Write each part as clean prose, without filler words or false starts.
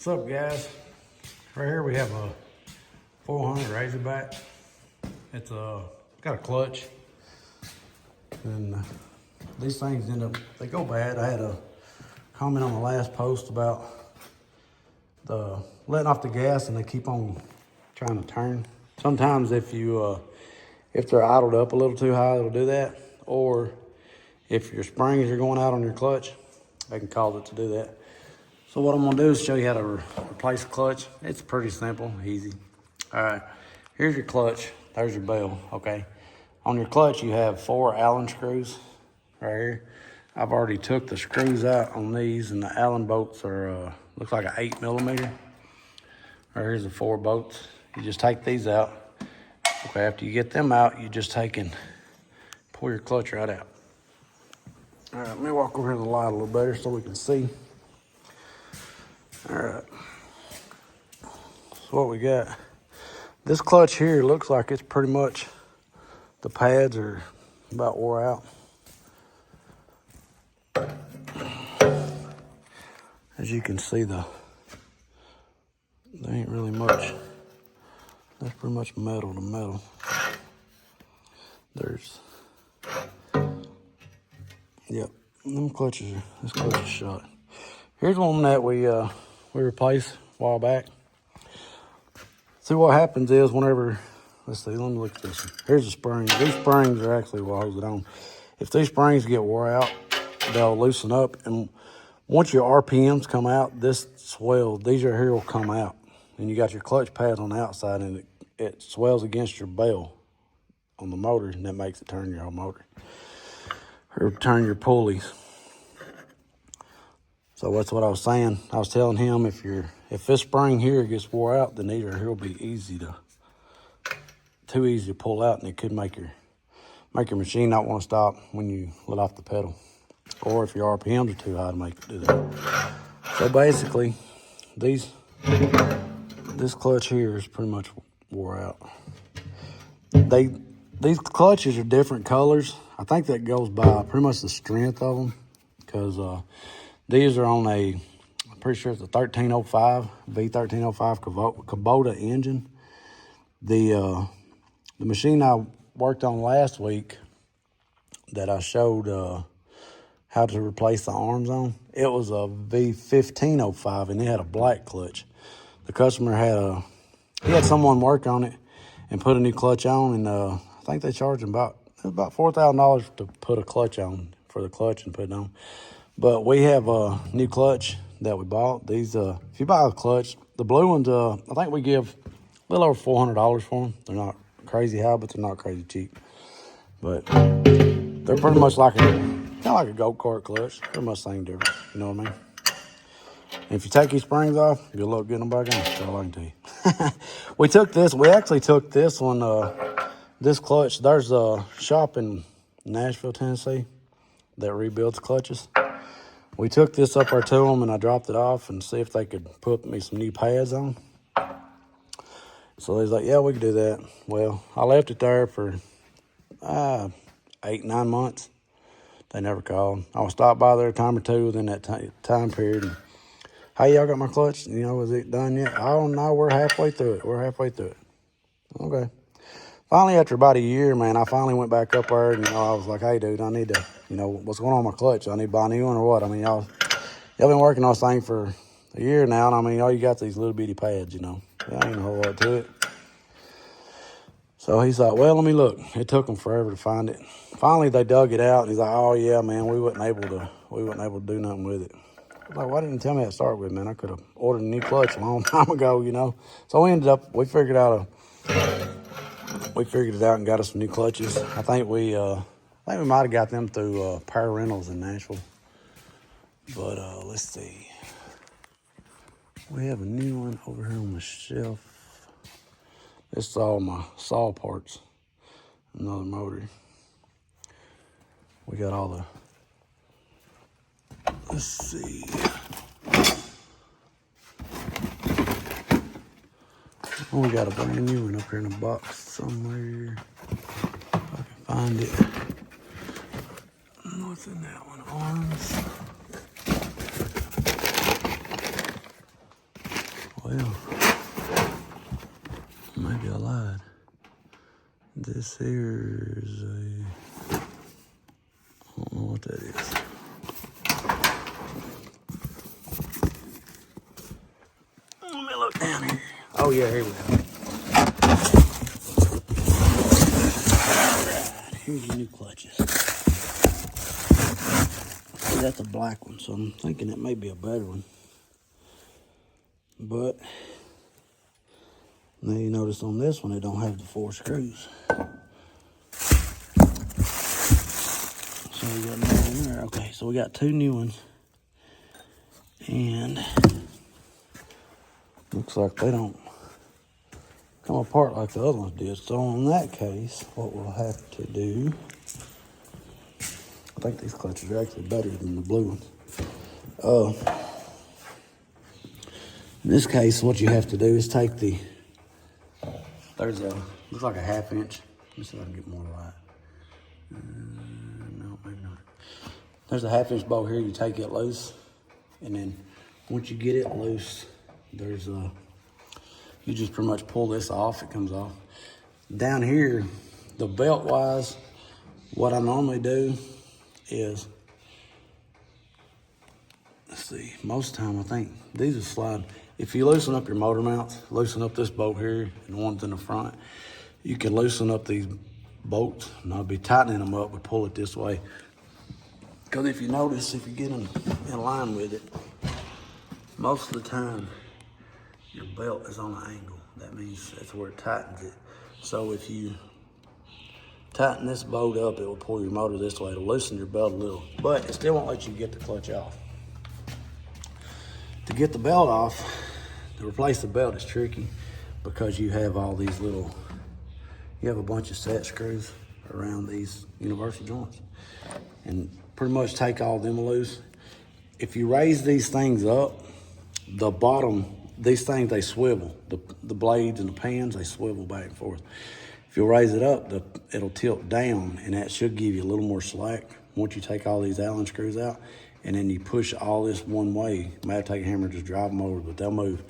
What's up, guys? Right here we have a 400 Razorback. It's got a clutch, and these things they go bad. I had a comment on the last post about the letting off the gas and they keep on trying to turn. Sometimes if they're idled up a little too high, it'll do that. Or if your springs are going out on your clutch, they can cause it to do that. So what I'm gonna do is show you how to replace the clutch. It's pretty simple, easy. All right, here's your clutch. There's your bell, okay? On your clutch, you have 4 Allen screws right here. I've already took the screws out on these, and the Allen bolts are, looks like an 8mm. Right here's the 4 bolts. You just take these out. Okay, after you get them out, you just take and pull your clutch right out. All right, let me walk over here to the light a little better so we can see. All right, so what we got, this clutch here looks like it's pretty much, the pads are about wore out. As you can see, there ain't really much. That's pretty much metal to metal. Yep, this clutch is shot. Here's one that we replaced a while back. See, what happens is whenever, let's see, let me look at this one. Here's the springs. These springs are actually what holds it on. If these springs get wore out, they'll loosen up, and once your RPMs come out, this swells. These right here will come out, and you got your clutch pads on the outside, and it swells against your bell on the motor, and that makes it turn your whole motor or turn your pulleys. So that's what I was saying. I was telling him if this spring here gets wore out, then these right here will be too easy to pull out, and it could make your machine not want to stop when you let off the pedal, or if your RPMs are too high to make it do that. So basically, this clutch here is pretty much wore out. These clutches are different colors. I think that goes by pretty much the strength of them, because these are on I'm pretty sure it's a 1305, V1305 Kubota engine. The machine I worked on last week that I showed how to replace the arms on, it was a V1505, and it had a black clutch. The customer had someone work on it and put a new clutch on, and I think they charged him about $4,000 to put a clutch on, for the clutch and put it on. But we have a new clutch that we bought. These, if you buy a clutch, the blue ones, I think we give a little over $400 for them. They're not crazy high, but they're not crazy cheap. But they're pretty much kind of like a go-kart clutch. They're much same difference, you know what I mean? And if you take these springs off, you'll look getting them back on. That's all I can tell you. We actually took this one, this clutch. There's a shop in Nashville, Tennessee that rebuilds clutches. We took this up there to them, and I dropped it off and see if they could put me some new pads on. So they was like, yeah, we could do that. Well, I left it there for 8-9 months. They never called. I would stop by there a time or two within that time period. And, hey, y'all got my clutch? You know, is it done yet? Oh, no, we're halfway through it. Okay. Finally, after about a year, man, I finally went back up there, and, I was like, hey, dude, I need to, what's going on with my clutch? I need to buy a new one or what? I mean, y'all been working on this thing for a year now, and I mean, all you got these little bitty pads, There ain't a whole lot to it. So he's like, well, let me look. It took them forever to find it. Finally, they dug it out, and he's like, oh, yeah, man, we wasn't able to do nothing with it. I was like, why didn't you tell me that to start with, man? I could have ordered a new clutch a long time ago, So we figured it out and got us some new clutches. I think we might have got them through Power Rentals in Nashville. But let's see. We have a new one over here on the shelf. This is all my saw parts. Another motor. We got all let's see. Oh, we got a brand new one up here in a box somewhere. If I can find it. What's in that one? Arms. Well, maybe I lied. This here is a, I don't know what that is. Let me look down here. Oh yeah, here we go. Alright, here's your new clutches. See, that's a black one, so I'm thinking it may be a better one. But now you notice on this one, it don't have the 4 screws. So we got another one there. Okay, so we got 2 new ones. And looks like they don't come apart like the other ones did. So in that case, what we'll have to do, I think these clutches are actually better than the blue ones. In this case, what you have to do is take the, there's a, looks like a 1/2 inch. Let me see if I can get more light. No, maybe not. There's a 1/2 inch bolt here. You take it loose, and then once you get it loose, there's a, you just pretty much pull this off. It comes off. Down here, the belt wise, what I normally do is, let's see, most of the time I think these will slide. If you loosen up your motor mounts, loosen up this bolt here and the ones in the front, you can loosen up these bolts, and I'll be tightening them up, but pull it this way. Because if you notice, if you get in line with it, most of the time your belt is on an angle. That means that's where it tightens it. So if you tighten this bolt up, it will pull your motor this way. It'll loosen your belt a little, but it still won't let you get the clutch off. To get the belt off, to replace the belt is tricky because you have all these little, you have a bunch of set screws around these universal joints, and pretty much take all them loose. If you raise these things up, the bottom, these things, they swivel. The blades and the pans, they swivel back and forth. If you raise it up, it'll tilt down, and that should give you a little more slack. Once you take all these Allen screws out, and then you push all this one way, you might have to take a hammer and just drive them over, but they'll move.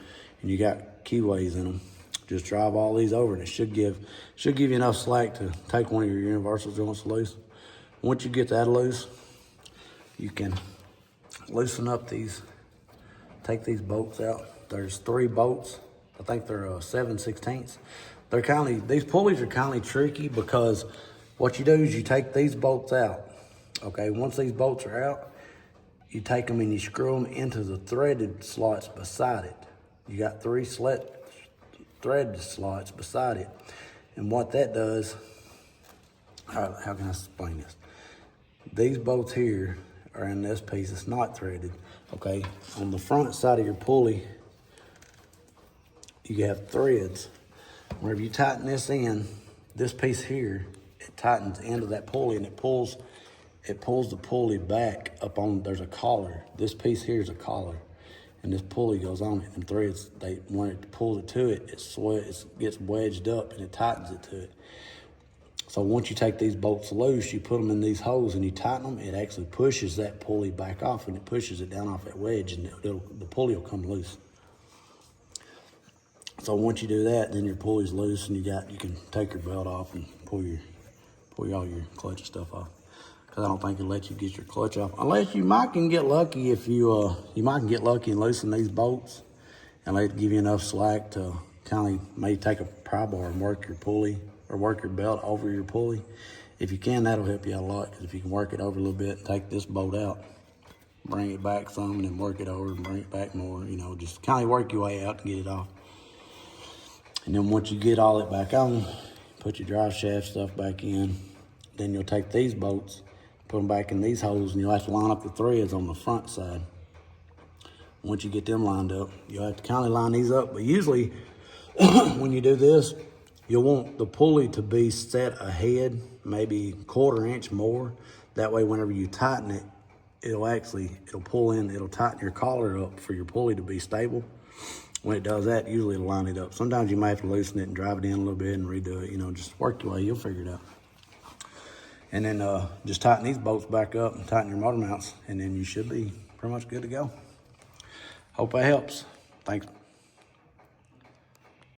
And you got keyways in them. Just drive all these over, and it should give you enough slack to take one of your universal joints loose. Once you get that loose, you can loosen up these, take these bolts out. There's 3 bolts. I think they're 7/16. They're these pulleys are kind of tricky because what you do is you take these bolts out. Okay, once these bolts are out, you take them and you screw them into the threaded slots beside it. You got 3 threaded slots beside it. And what that does, how can I explain this? These bolts here are in this piece. It's not threaded, okay? On the front side of your pulley, you have threads. Whenever you tighten this in, this piece here, it tightens into that pulley, and it pulls the pulley back up on, there's a collar. This piece here is a collar, and this pulley goes on it, and threads, when it pulls it to it, it gets wedged up, and it tightens it to it. So once you take these bolts loose, you put them in these holes and you tighten them, it actually pushes that pulley back off, and it pushes it down off that wedge, and the pulley will come loose. So once you do that, then your pulley's loose, and you can take your belt off and pull all your clutch stuff off. Because I don't think it'll let you get your clutch off, unless you might can get lucky. If you might can get lucky and loosen these bolts, and let it give you enough slack to kind of maybe take a pry bar and work your pulley or work your belt over your pulley. If you can, that'll help you out a lot. Because if you can work it over a little bit and take this bolt out, bring it back some, and then work it over and bring it back more. Just kind of work your way out to get it off. And then once you get all it back on, put your drive shaft stuff back in. Then you'll take these bolts, put them back in these holes, and you'll have to line up the threads on the front side. Once you get them lined up, you'll have to kind of line these up. But usually, when you do this, you'll want the pulley to be set ahead, maybe 1/4 inch more. That way, whenever you tighten it, it'll pull in, it'll tighten your collar up for your pulley to be stable. When it does that, usually it'll line it up. Sometimes you might have to loosen it and drive it in a little bit and redo it. Just work your way, you'll figure it out. And then just tighten these bolts back up and tighten your motor mounts, and then you should be pretty much good to go. Hope that helps. Thanks.